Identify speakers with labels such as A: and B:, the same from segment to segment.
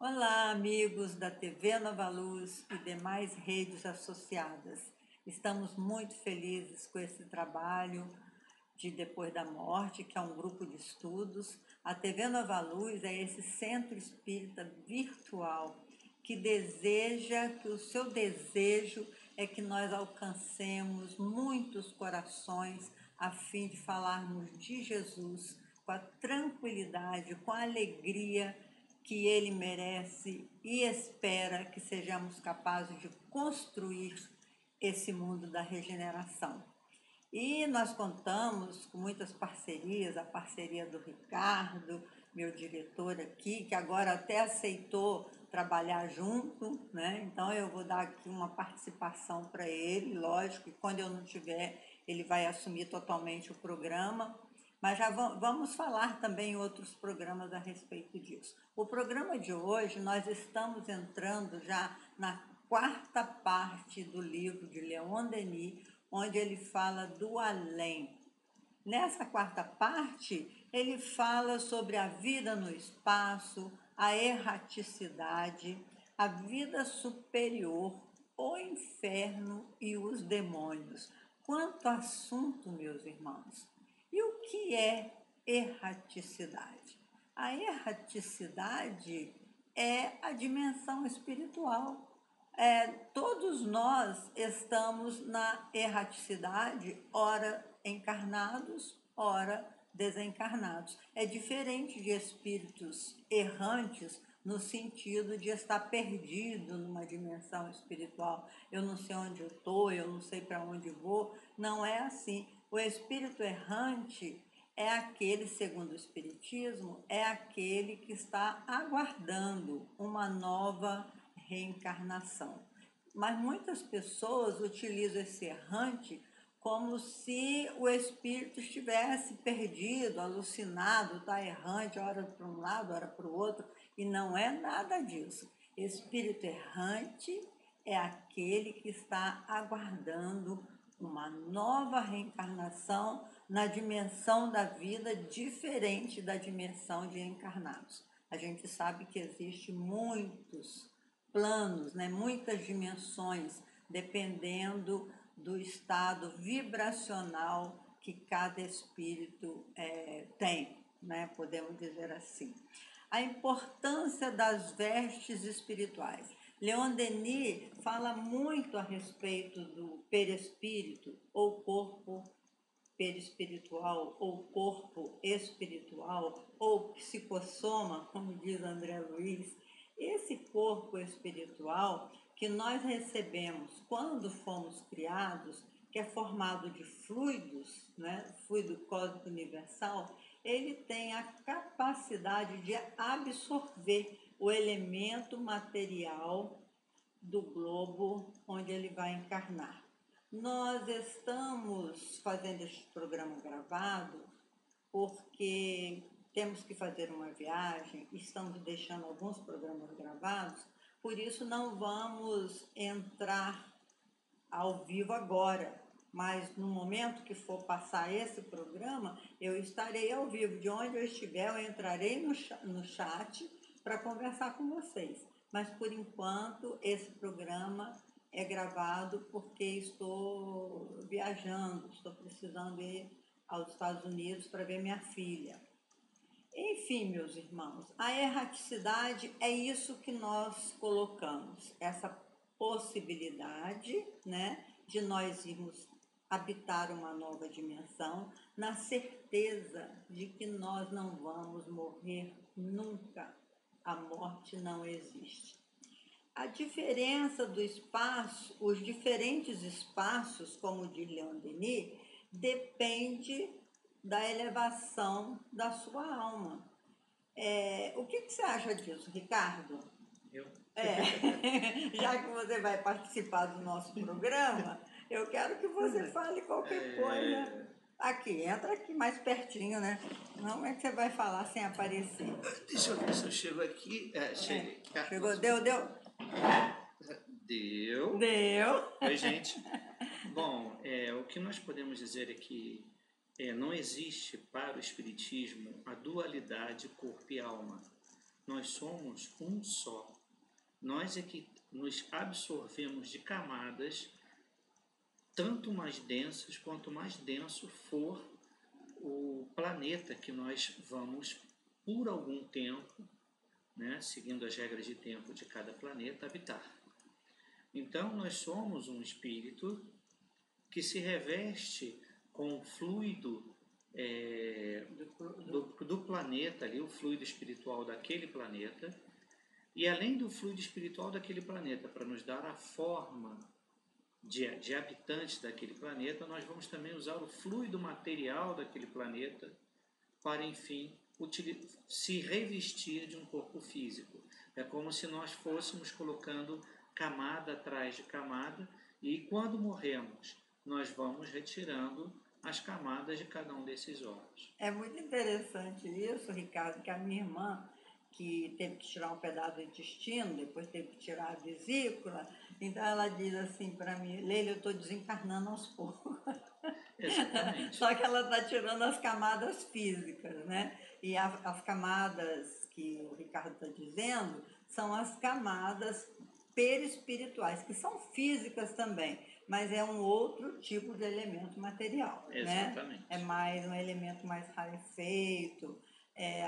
A: Olá, amigos da TV Nova Luz e demais redes associadas. Estamos muito felizes com esse trabalho de Depois da Morte, que é um grupo de estudos. A TV Nova Luz é esse centro espírita virtual que o seu desejo é que nós alcancemos muitos corações a fim de falarmos de Jesus com a tranquilidade, com a alegria que ele merece e espera que sejamos capazes de construir esse mundo da regeneração. E nós contamos com muitas parcerias, a parceria do Ricardo, meu diretor aqui, que agora até aceitou trabalhar junto, né? Então eu vou dar aqui uma participação para ele, lógico, e quando eu não tiver, ele vai assumir totalmente o programa. Mas já vamos falar também em outros programas a respeito disso. O programa de hoje, nós estamos entrando já na quarta parte do livro de Leon Denis, onde ele fala do além. Nessa quarta parte, ele fala sobre a vida no espaço, a erraticidade, a vida superior, o inferno e os demônios. Quanto assunto, meus irmãos! E o que é erraticidade? A erraticidade é a dimensão espiritual. Todos nós estamos na erraticidade, ora encarnados, ora desencarnados. É diferente de espíritos errantes no sentido de estar perdido numa dimensão espiritual. Eu não sei onde eu estou, eu não sei para onde vou. Não é assim. O espírito errante é aquele, segundo o Espiritismo, é aquele que está aguardando uma nova reencarnação. Mas muitas pessoas utilizam esse errante como se o espírito estivesse perdido, alucinado, está errante, ora para um lado, ora para o outro, e não é nada disso. Espírito errante é aquele que está aguardando uma nova reencarnação na dimensão da vida diferente da dimensão de encarnados. A gente sabe que existe muitos planos, né, muitas dimensões, dependendo do estado vibracional que cada espírito tem, né, podemos dizer assim. A importância das vestes espirituais. Leon Denis fala muito a respeito do perispírito, ou corpo perispiritual, ou corpo espiritual, ou psicossoma, como diz André Luiz. Esse corpo espiritual que nós recebemos quando fomos criados, que é formado de fluidos, né? Fluido cósmico universal, ele tem a capacidade de absorver o elemento material do globo onde ele vai encarnar. Nós estamos fazendo este programa gravado porque temos que fazer uma viagem, estamos deixando alguns programas gravados, por isso não vamos entrar ao vivo agora, mas no momento que for passar esse programa, eu estarei ao vivo. De onde eu estiver, eu entrarei no chat para conversar com vocês. Mas, por enquanto, esse programa é gravado porque estou viajando, estou precisando ir aos Estados Unidos para ver minha filha. Enfim, meus irmãos, a erraticidade é isso que nós colocamos, essa possibilidade, né, de nós irmos habitar uma nova dimensão, na certeza de que nós não vamos morrer nunca. A morte não existe. A diferença do espaço, os diferentes espaços, como diz Leon Denis, depende da elevação da sua alma. O que você acha disso, Ricardo?
B: Eu?
A: Já que você vai participar do nosso programa, eu quero que você fale qualquer coisa. Aqui, entra aqui mais pertinho, né? Não é que você vai falar sem aparecer.
B: Deixa eu ver se eu chego aqui. Cheguei.
A: Chegou, deu?
B: Deu.
A: Deu.
B: Oi, gente. Bom, o que nós podemos dizer é que não existe para o Espiritismo a dualidade corpo e alma. nós somos um só. Nós é que nos absorvemos de camadas tanto mais densas quanto mais denso for o planeta que nós vamos, por algum tempo, né, seguindo as regras de tempo de cada planeta, habitar. Então, nós somos um espírito que se reveste com o fluido do planeta, ali, o fluido espiritual daquele planeta, e além do fluido espiritual daquele planeta, para nos dar a forma de habitantes daquele planeta, nós vamos também usar o fluido material daquele planeta para, enfim, se revestir de um corpo físico. É como se nós fôssemos colocando camada atrás de camada, e quando morremos, nós vamos retirando as camadas de cada um desses órgãos.
A: É muito interessante isso, Ricardo, que a minha irmã, que teve que tirar um pedaço do intestino, depois teve que tirar a vesícula, então ela diz assim para mim: Leila, eu estou desencarnando aos poucos.
B: Exatamente.
A: Só que ela está tirando as camadas físicas, né? E as camadas que o Ricardo está dizendo são as camadas perispirituais, que são físicas também, mas é um outro tipo de elemento material,
B: Exatamente.
A: né? É mais um elemento mais rarefeito.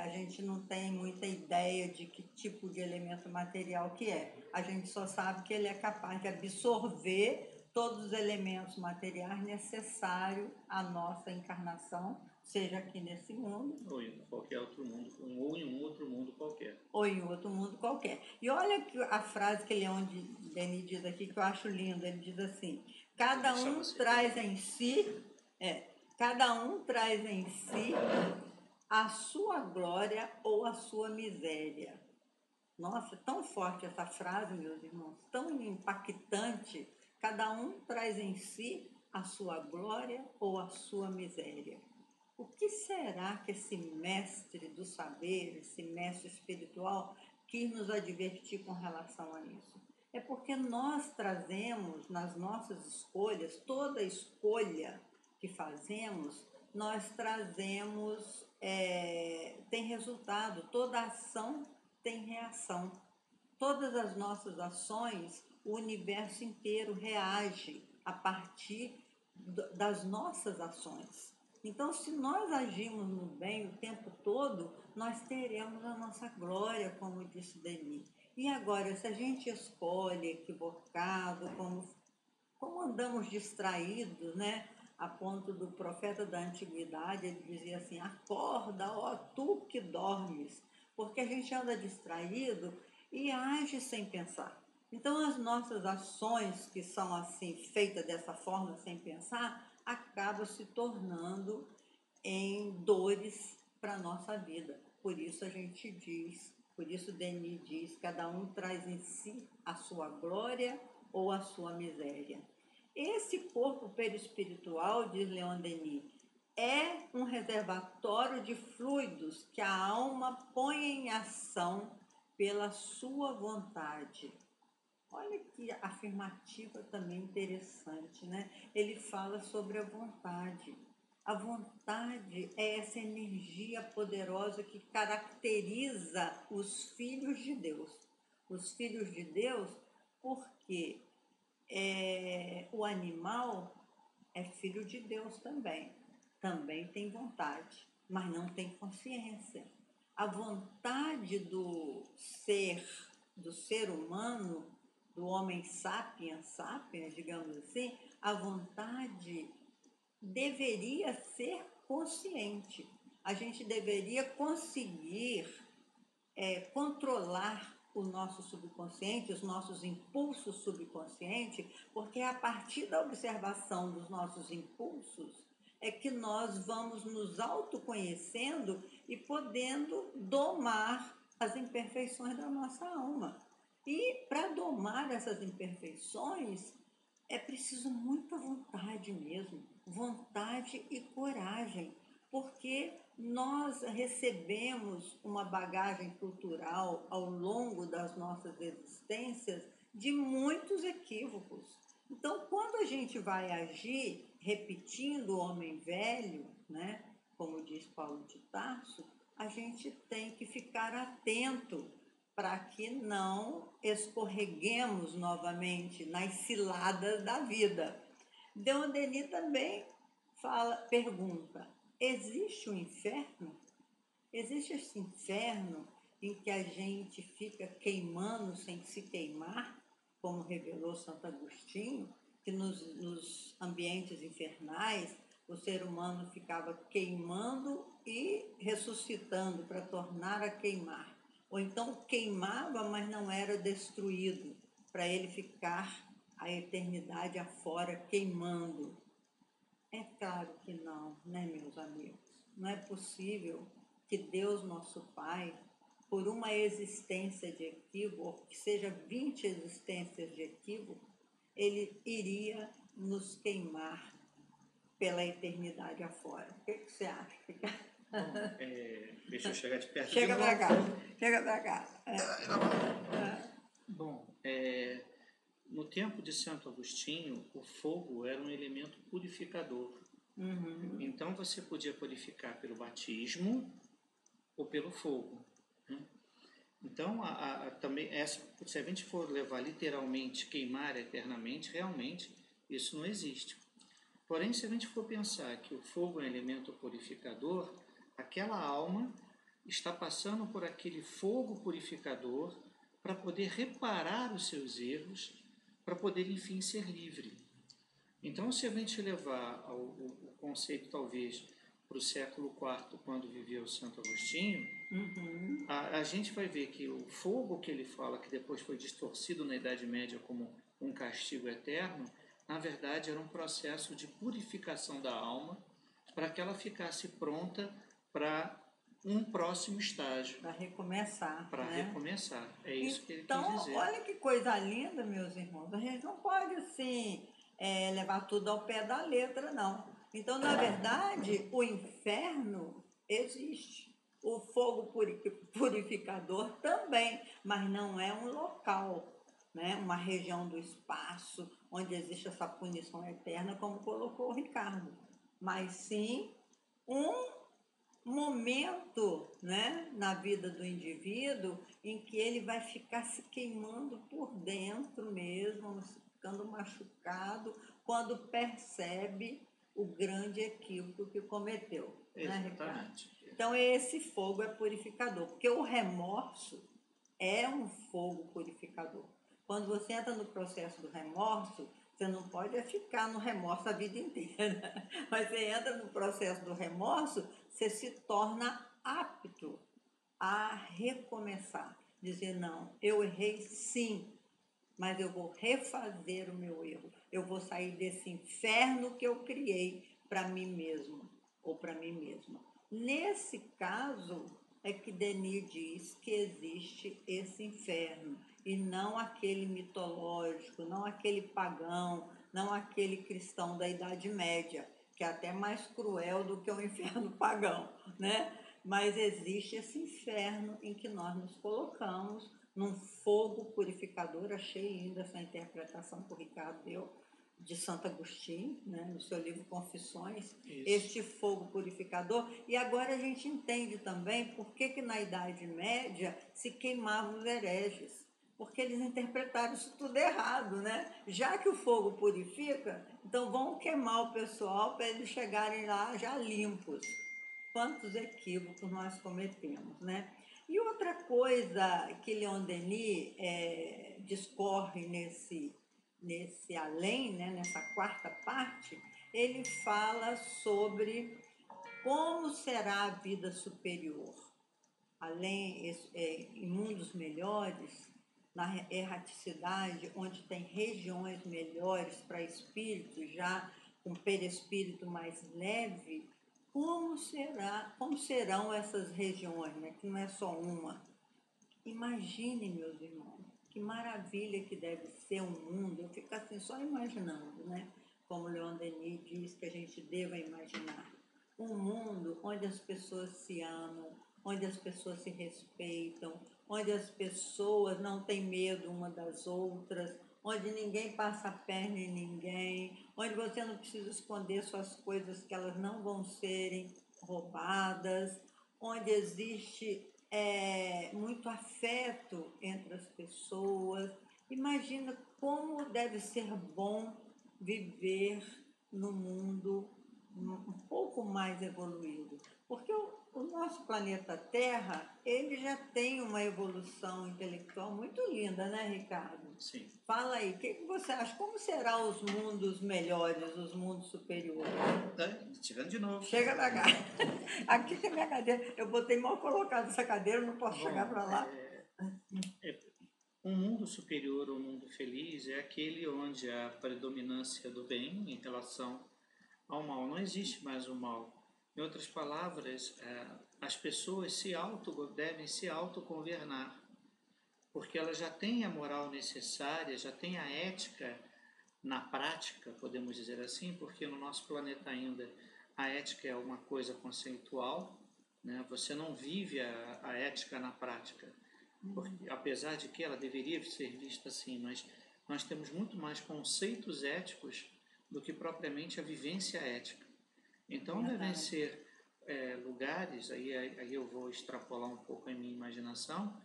A: A gente não tem muita ideia de que tipo de elemento material que é. A gente só sabe que ele é capaz de absorver todos os elementos materiais necessários à nossa encarnação, seja aqui nesse mundo,
B: ou em qualquer outro mundo, ou em um outro mundo qualquer.
A: Ou em outro mundo qualquer. E olha que a frase que Leon Denis diz aqui, que eu acho linda. Ele diz assim: cada um traz em si, a sua glória ou a sua miséria. Nossa, tão forte essa frase, meus irmãos, tão impactante. Cada um traz em si a sua glória ou a sua miséria. O que será que esse mestre do saber, esse mestre espiritual, quis nos advertir com relação a isso? É porque nós trazemos nas nossas escolhas, toda escolha que fazemos, nós trazemos, tem resultado, toda ação tem reação. Todas as nossas ações, o universo inteiro reage a partir das nossas ações. Então, se nós agimos no bem o tempo todo, nós teremos a nossa glória, como disse Denis. E agora, se a gente escolhe equivocado, como andamos distraídos, né? A ponto do profeta da antiguidade, ele dizia assim: acorda, ó tu que dormes, porque a gente anda distraído e age sem pensar. Então, as nossas ações, que são assim, feitas dessa forma, sem pensar, acabam se tornando em dores para a nossa vida. Por isso a gente diz, por isso Denis diz, cada um traz em si a sua glória ou a sua miséria. Esse corpo perispiritual, diz Leon Denis, é um reservatório de fluidos que a alma põe em ação pela sua vontade. Olha que afirmativa também interessante, né? Ele fala sobre a vontade. A vontade é essa energia poderosa que caracteriza os filhos de Deus. Os filhos de Deus, porque o animal é filho de Deus também. Também tem vontade, mas não tem consciência. A vontade do ser humano, do homem sapiens, digamos assim, a vontade deveria ser consciente. A gente deveria conseguir controlar o nosso subconsciente, os nossos impulsos subconscientes, porque é a partir da observação dos nossos impulsos é que nós vamos nos autoconhecendo e podendo domar as imperfeições da nossa alma. E para domar essas imperfeições é preciso muita vontade mesmo, vontade e coragem, porque nós recebemos uma bagagem cultural ao longo das nossas existências de muitos equívocos. Então, quando a gente vai agir repetindo o homem velho, né, como diz Paulo de Tarso, a gente tem que ficar atento para que não escorreguemos novamente nas ciladas da vida. Leon Denis também pergunta: existe o inferno? Existe esse inferno em que a gente fica queimando sem se queimar, como revelou Santo Agostinho, que nos ambientes infernais o ser humano ficava queimando e ressuscitando para tornar a queimar. Ou então queimava, mas não era destruído, para ele ficar a eternidade afora queimando. É claro que não, né, meus amigos? Não é possível que Deus, nosso Pai, por uma existência de equívoco, que seja 20 existências de equívoco, ele iria nos queimar pela eternidade afora. O que você acha?
B: Bom, deixa eu chegar de perto
A: Chega
B: de
A: para
B: novo.
A: cá, chega para cá.
B: Bom, no tempo de Santo Agostinho, o fogo era um elemento purificador.
A: Uhum.
B: Então você podia purificar pelo batismo ou pelo fogo. Né? Então, também, se a gente for levar literalmente queimar eternamente, realmente isso não existe. Porém, se a gente for pensar que o fogo é um elemento purificador, aquela alma está passando por aquele fogo purificador para poder reparar os seus erros, para poder, enfim, ser livre. Então, se a gente levar o conceito, talvez, para o século IV, quando viveu Santo Agostinho,
A: Uhum.
B: a gente vai ver que o fogo que ele fala, que depois foi distorcido na Idade Média como um castigo eterno, na verdade era um processo de purificação da alma para que ela ficasse pronta para um próximo estágio.
A: Para recomeçar.
B: Para recomeçar. É isso que ele quis dizer.
A: Então, olha que coisa linda, meus irmãos. A gente não pode, assim, levar tudo ao pé da letra, não. Então, na verdade, o inferno existe. O fogo purificador também, mas não é um local, né? Uma região do espaço onde existe essa punição eterna, como colocou o Ricardo. Mas sim um momento, né, na vida do indivíduo em que ele vai ficar se queimando por dentro mesmo, ficando machucado, quando percebe o grande equívoco que cometeu.
B: Exatamente.
A: Né, então, esse fogo é purificador, porque o remorso é um fogo purificador. Quando você entra no processo do remorso, você não pode ficar no remorso a vida inteira. Mas você entra no processo do remorso, você se torna apto a recomeçar. Dizer, não, eu errei sim, mas eu vou refazer o meu erro. Eu vou sair desse inferno que eu criei para mim mesmo ou para mim mesma. Nesse caso, é que Denis diz que existe esse inferno, e não aquele mitológico, não aquele pagão, não aquele cristão da Idade Média, que é até mais cruel do que o inferno pagão, né? Mas existe esse inferno em que nós nos colocamos num fogo purificador. Achei ainda essa interpretação que o Ricardo deu, de Santo Agostinho, né, no seu livro Confissões,
B: Isso.
A: Este fogo purificador. E agora a gente entende também por que na Idade Média se queimavam os hereges, porque eles interpretaram isso tudo errado, né? Já que o fogo purifica, então vão queimar o pessoal para eles chegarem lá já limpos. Quantos equívocos nós cometemos, né? E outra coisa que Leon Denis discorre nesse além, né, nessa quarta parte, ele fala sobre como será a vida superior. Além, em mundos melhores, na erraticidade, onde tem regiões melhores para espíritos, já com perispírito mais leve, como serão essas regiões, né? Que não é só uma. Imagine, meus irmãos, que maravilha que deve ser um mundo. Eu fico assim só imaginando, né? Como Leon Denis diz que a gente deva imaginar. Um mundo onde as pessoas se amam, onde as pessoas se respeitam, onde as pessoas não têm medo uma das outras, onde ninguém passa a perna em ninguém, onde você não precisa esconder suas coisas, que elas não vão serem roubadas, onde existe muito afeto entre as pessoas. Imagina como deve ser bom viver num mundo um pouco mais evoluído. Porque o nosso planeta Terra, ele já tem uma evolução intelectual muito linda, né, Ricardo?
B: Sim.
A: Fala aí, o que você acha? Como serão os mundos melhores, os mundos superiores?
B: Chegando de novo.
A: Chega pra cá. Aqui que é minha cadeira. Eu botei mal colocado essa cadeira, eu não posso chegar para lá.
B: Um mundo superior ou um mundo feliz é aquele onde a predominância do bem em relação ao mal. Não existe mais o mal. Em outras palavras, as pessoas devem se autogovernar, porque elas já têm a moral necessária, já têm a ética na prática, podemos dizer assim, porque no nosso planeta ainda a ética é uma coisa conceitual, né? Você não vive a ética na prática, porque, apesar de que ela deveria ser vista assim, mas nós temos muito mais conceitos éticos do que propriamente a vivência ética. Então devem ser lugares, aí eu vou extrapolar um pouco a minha imaginação,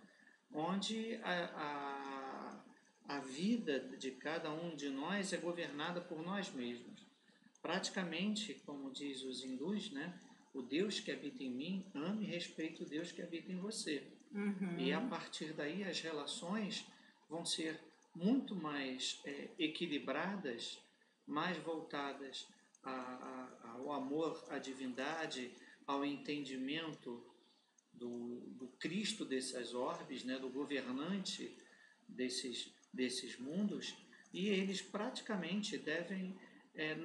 B: onde a vida de cada um de nós é governada por nós mesmos. Praticamente, como diz os hindus, né? O Deus que habita em mim, ame e respeite o Deus que habita em você.
A: Uhum.
B: E a partir daí as relações vão ser muito mais equilibradas, mais voltadas ao amor, à divindade, ao entendimento do Cristo dessas orbes, né, do governante desses mundos, e eles praticamente devem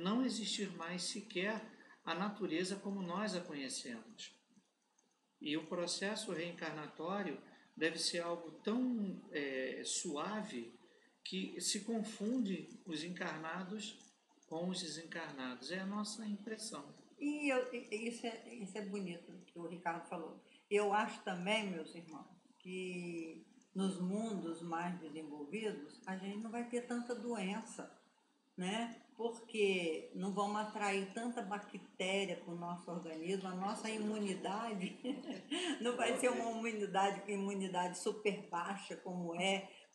B: não existir mais sequer a natureza como nós a conhecemos. E o processo reencarnatório deve ser algo tão suave que se confunde os encarnados com os desencarnados. É a nossa impressão.
A: E isso é bonito que o Ricardo falou. Eu acho também, meus irmãos, que nos mundos mais desenvolvidos a gente não vai ter tanta doença, né? Porque não vamos atrair tanta bactéria para o nosso organismo, a nossa imunidade não vai ser uma imunidade super baixa como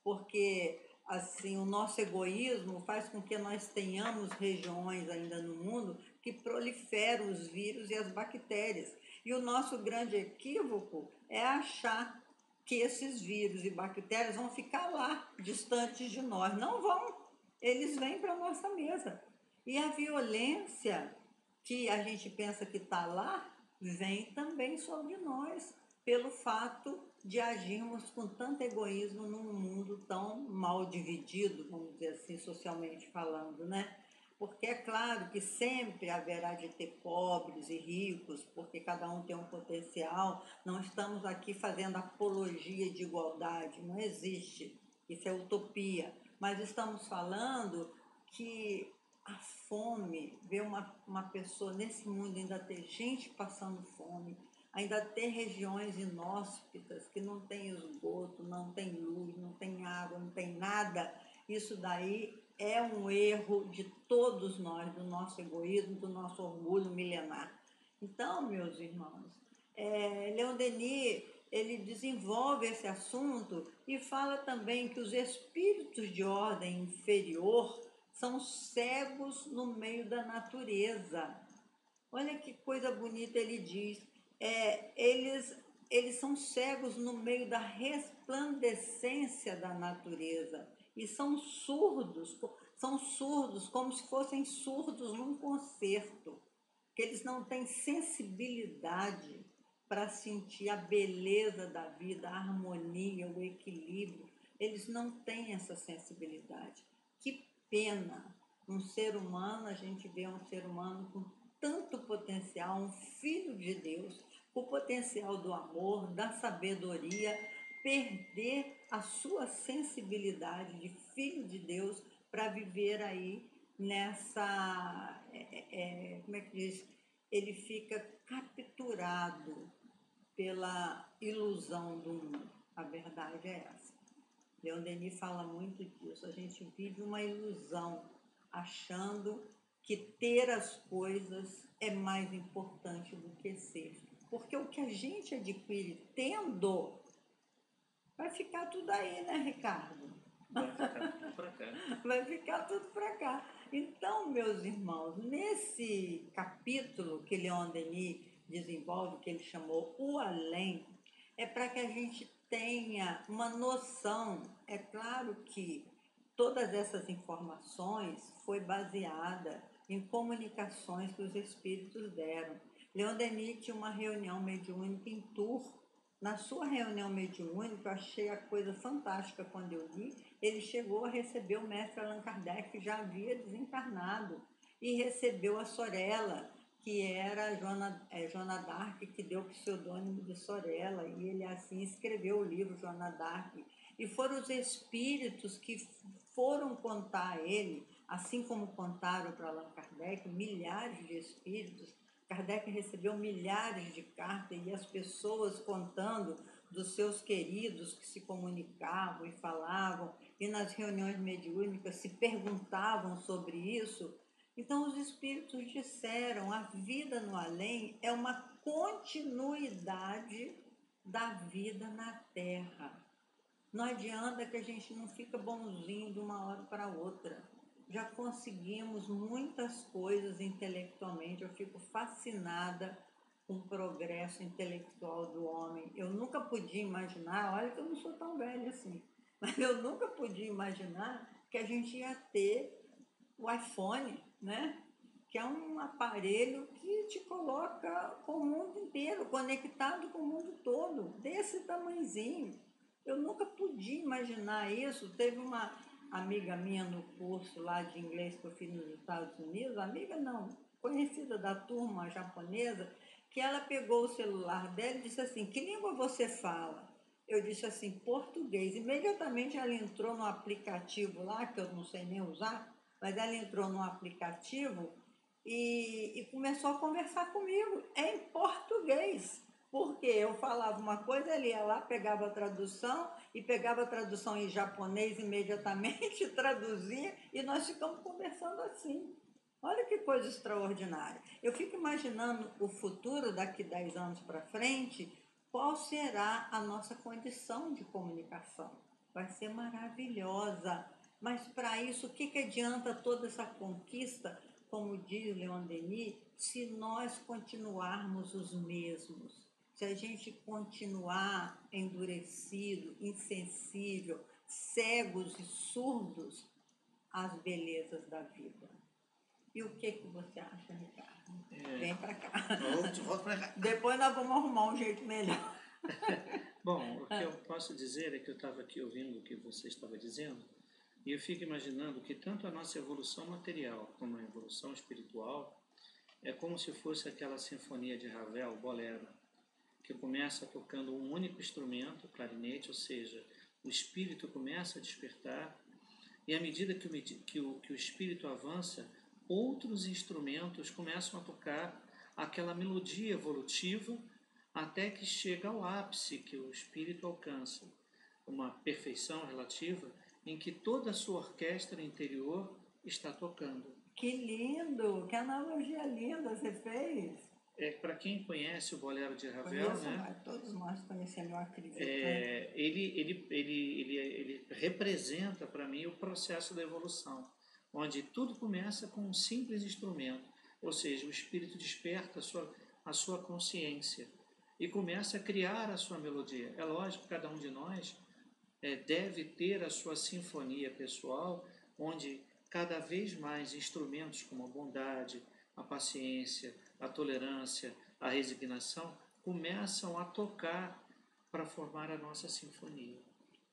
A: porque assim o nosso egoísmo faz com que nós tenhamos regiões ainda no mundo que proliferam os vírus e as bactérias. E o nosso grande equívoco é achar que esses vírus e bactérias vão ficar lá, distantes de nós. Não vão. Eles vêm para a nossa mesa. E a violência que a gente pensa que está lá, vem também sobre nós, pelo fato de agirmos com tanto egoísmo num mundo tão mal dividido, vamos dizer assim, socialmente falando, né? Porque é claro que sempre haverá de ter pobres e ricos, porque cada um tem um potencial. Não estamos aqui fazendo apologia de igualdade, não existe. Isso é utopia. Mas estamos falando que a fome, ver uma pessoa nesse mundo ainda ter gente passando fome, ainda ter regiões inóspitas que não tem esgoto, não tem luz, não tem água, não tem nada, isso daí é um erro de todos nós, do nosso egoísmo, do nosso orgulho milenar. Então, meus irmãos, Leon Denis, ele desenvolve esse assunto e fala também que os espíritos de ordem inferior são cegos no meio da natureza. Olha que coisa bonita ele diz. Eles são cegos no meio da resplandecência da natureza e são surdos como se fossem surdos num concerto, que eles não têm sensibilidade para sentir a beleza da vida, a harmonia, o equilíbrio. Eles não têm essa sensibilidade. Que pena! Um ser humano, a gente vê um ser humano com tanto potencial, um filho de Deus, o potencial do amor, da sabedoria, perder a sua sensibilidade de filho de Deus para viver aí nessa, como é que diz? Ele fica capturado pela ilusão do mundo. A verdade é essa. Leon Denis fala muito disso. A gente vive uma ilusão, achando que ter as coisas é mais importante do que ser. Porque o que a gente adquire tendo, vai ficar tudo aí, né, Ricardo?
B: Vai ficar tudo para cá.
A: Vai ficar tudo para cá. Então, meus irmãos, nesse capítulo que Leon Denis desenvolve, que ele chamou O Além, é para que a gente tenha uma noção. É claro que todas essas informações foi baseada em comunicações que os espíritos deram. Leon Denis tinha uma reunião mediúnica em Tours. Na sua reunião mediúnica, eu achei a coisa fantástica quando eu li. Ele chegou a receber o mestre Allan Kardec, que já havia desencarnado, e recebeu a Sorella, que era Joana d'Arc, que deu o pseudônimo de Sorella, e ele assim escreveu o livro Joana d'Arc. E foram os espíritos que foram contar a ele, assim como contaram para Allan Kardec, milhares de espíritos. Kardec recebeu milhares de cartas e as pessoas contando dos seus queridos que se comunicavam e falavam, e nas reuniões mediúnicas se perguntavam sobre isso. Então os espíritos disseram, a vida no além é uma continuidade da vida na Terra. Não adianta que a gente não fica bonzinho de uma hora para outra. Já conseguimos muitas coisas intelectualmente. Eu fico fascinada com o progresso intelectual do homem. Eu nunca podia imaginar, olha que eu não sou tão velha assim, mas eu nunca podia imaginar que a gente ia ter o iPhone, né? Que é um aparelho que te coloca com o mundo inteiro, conectado com o mundo todo, desse tamanhozinho. Eu nunca podia imaginar isso. Teve uma amiga minha no curso lá de inglês que eu fiz nos Estados Unidos, amiga não, conhecida da turma japonesa, que ela pegou o celular dela e disse assim, que língua você fala? Eu disse assim, português. Imediatamente ela entrou no aplicativo lá, que eu não sei nem usar, mas ela entrou no aplicativo e começou a conversar comigo em português. Porque eu falava uma coisa, ele ia lá, pegava a tradução e pegava a tradução em japonês imediatamente, traduzia e nós ficamos conversando assim. Olha que coisa extraordinária. Eu fico imaginando o futuro daqui 10 anos para frente, qual será a nossa condição de comunicação. Vai ser maravilhosa. Mas para isso, o que adianta toda essa conquista, como diz Leon Denis, se nós continuarmos os mesmos? Se a gente continuar endurecido, insensível, cegos e surdos às belezas da vida. E o que você acha, Ricardo? Vem para cá.
B: Volto para cá.
A: Depois nós vamos arrumar um jeito melhor.
B: Bom, o que eu posso dizer é que eu estava aqui ouvindo o que você estava dizendo e eu fico imaginando que tanto a nossa evolução material como a evolução espiritual é como se fosse aquela sinfonia de Ravel, Bolero, que começa tocando um único instrumento, o clarinete, ou seja, o espírito começa a despertar e à medida que o espírito avança, outros instrumentos começam a tocar aquela melodia evolutiva até que chega ao ápice que o espírito alcança, uma perfeição relativa em que toda a sua orquestra interior está tocando.
A: Que lindo! Que analogia linda você fez!
B: Para quem conhece o Bolero de Ravel,
A: conheço, né? Todos nós conhecemos, eu acredito.
B: Ele representa para mim o processo da evolução, onde tudo começa com um simples instrumento, ou seja, o espírito desperta a sua consciência e começa a criar a sua melodia. É lógico que cada um de nós deve ter a sua sinfonia pessoal, onde cada vez mais instrumentos como a bondade, a paciência, a tolerância, a resignação começam a tocar para formar a nossa sinfonia.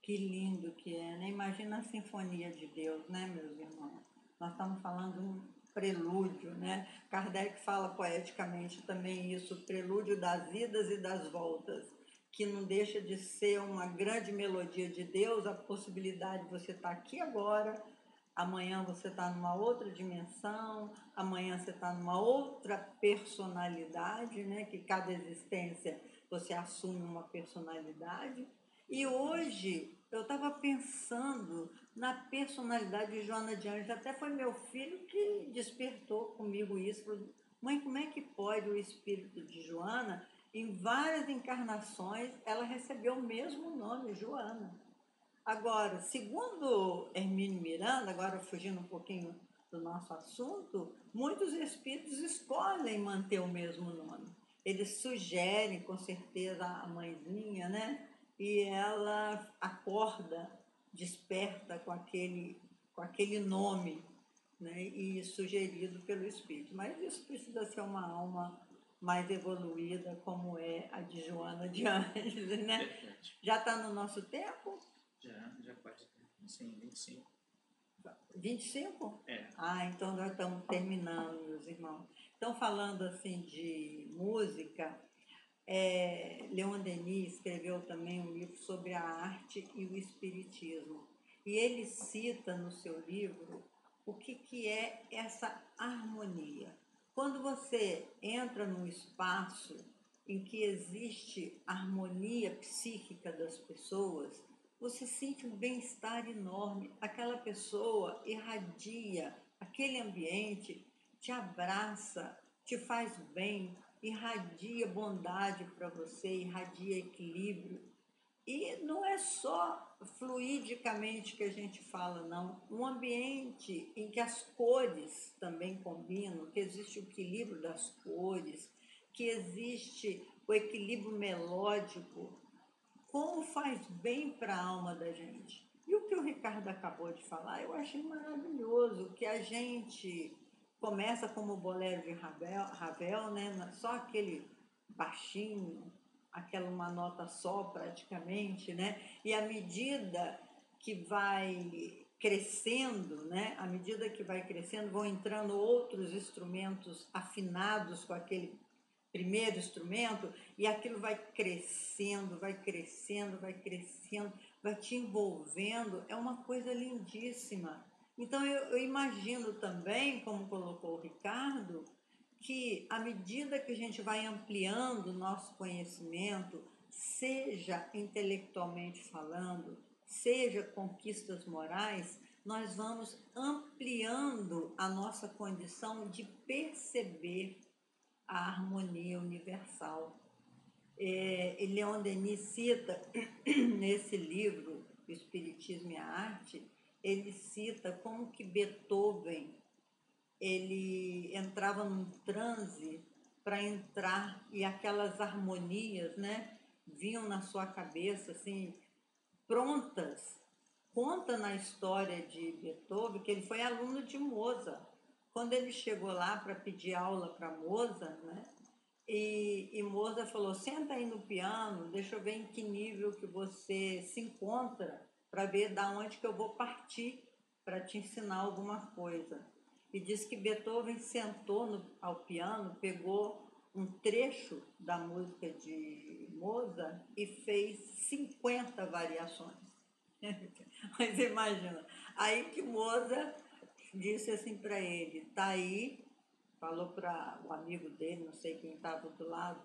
A: Que lindo que é, né? Imagina a sinfonia de Deus, né, meus irmãos? Nós estamos falando de um prelúdio, né? Kardec fala poeticamente também isso, o prelúdio das idas e das voltas, que não deixa de ser uma grande melodia de Deus, a possibilidade de você estar aqui agora, amanhã você está numa outra dimensão, amanhã você está numa outra personalidade, né? Que cada existência você assume uma personalidade. E hoje eu estava pensando na personalidade de Joana de Ângeles, até foi meu filho que despertou comigo isso. Falou, mãe, como é que pode o espírito de Joana Em várias encarnações, ela recebeu o mesmo nome, Joana. Agora, segundo Hermínio Miranda, agora fugindo um pouquinho do nosso assunto, muitos espíritos escolhem manter o mesmo nome. Eles sugerem, com certeza, a mãezinha, né? E ela acorda, desperta com aquele nome, né? E sugerido pelo espírito. Mas isso precisa ser uma alma mais evoluída, como é a de Joana de Ângeles, né?
B: Verdade.
A: Já está no nosso tempo?
B: Já pode ter. Sim, 25.
A: 25?
B: É.
A: Ah, então nós estamos terminando, meus irmãos. Então, falando assim de música, Leon Denis escreveu também um livro sobre a arte e o espiritismo. E ele cita no seu livro o que é essa harmonia. Quando você entra num espaço em que existe harmonia psíquica das pessoas, você sente um bem-estar enorme. Aquela pessoa irradia, aquele ambiente te abraça, te faz bem, irradia bondade para você, irradia equilíbrio. E não é só fluidicamente que a gente fala, não. Um ambiente em que as cores também combinam, que existe o equilíbrio das cores, que existe o equilíbrio melódico, como faz bem para a alma da gente. E o que o Ricardo acabou de falar, eu achei maravilhoso, que a gente começa como o bolero de Ravel, né? Só aquele baixinho, aquela uma nota só praticamente, né? E à medida que vai crescendo, né? À medida que vai crescendo, vão entrando outros instrumentos afinados com aquele primeiro instrumento, e aquilo vai crescendo, vai crescendo, vai crescendo, vai te envolvendo, é uma coisa lindíssima. Então eu imagino também, como colocou o Ricardo, que à medida que a gente vai ampliando o nosso conhecimento, seja intelectualmente falando, seja conquistas morais, nós vamos ampliando a nossa condição de perceber a harmonia universal. Leon Denis cita nesse livro, O Espiritismo e a Arte, ele cita como que Beethoven ele entrava num transe para entrar e aquelas harmonias, né, vinham na sua cabeça assim prontas. Conta na história de Beethoven que ele foi aluno de Mozart. Quando ele chegou lá para pedir aula para Mozart, né, e Mozart falou, senta aí no piano, deixa eu ver em que nível que você se encontra para ver da onde que eu vou partir para te ensinar alguma coisa. E diz que Beethoven sentou ao piano, pegou um trecho da música de Mozart e fez 50 variações. Mas imagina, aí que Mozart disse assim para ele, tá aí, falou para o amigo dele, não sei quem estava do lado,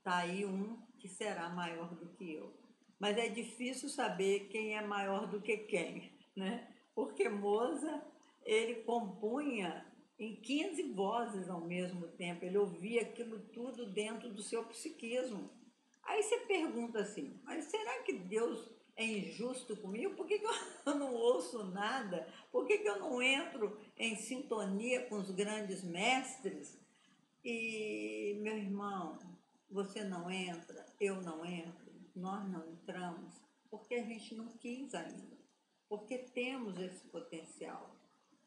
A: tá aí um que será maior do que eu. Mas é difícil saber quem é maior do que quem, né? Porque Mozart, ele compunha em 15 vozes ao mesmo tempo, ele ouvia aquilo tudo dentro do seu psiquismo. Aí você pergunta assim, mas será que Deus é injusto comigo? Por que eu não ouço nada? Por que eu não entro em sintonia com os grandes mestres? E, meu irmão, você não entra, eu não entro, nós não entramos, porque a gente não quis ainda, porque temos esse potencial.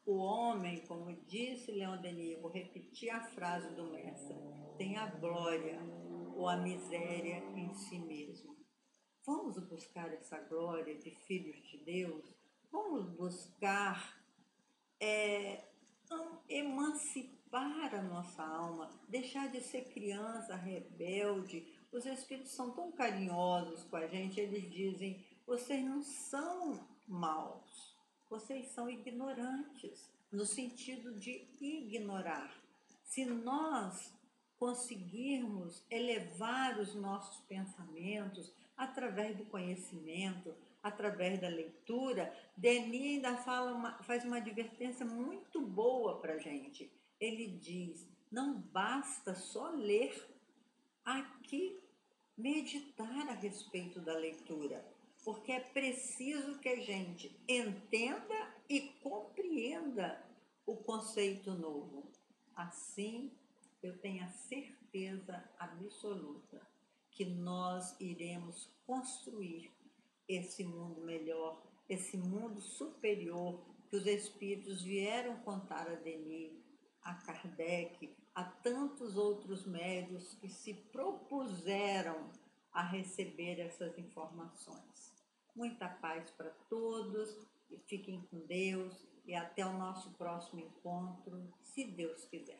A: O homem, como disse Leon Denis, vou repetir a frase do mestre, tem a glória ou a miséria em si mesmo. Vamos buscar essa glória de filhos de Deus? Vamos buscar emancipar a nossa alma, deixar de ser criança rebelde. Os Espíritos são tão carinhosos com a gente, eles dizem, vocês não são maus, vocês são ignorantes, no sentido de ignorar. Se nós conseguirmos elevar os nossos pensamentos através do conhecimento, através da leitura, Denis ainda faz uma advertência muito boa para a gente. Ele diz, não basta só ler. Aqui meditar a respeito da leitura, porque é preciso que a gente entenda e compreenda o conceito novo. Assim, eu tenho a certeza absoluta que nós iremos construir esse mundo melhor, esse mundo superior que os espíritos vieram contar a Denis, a Kardec, a tantos outros médios que se propuseram a receber essas informações. Muita paz para todos, e fiquem com Deus e até o nosso próximo encontro, se Deus quiser.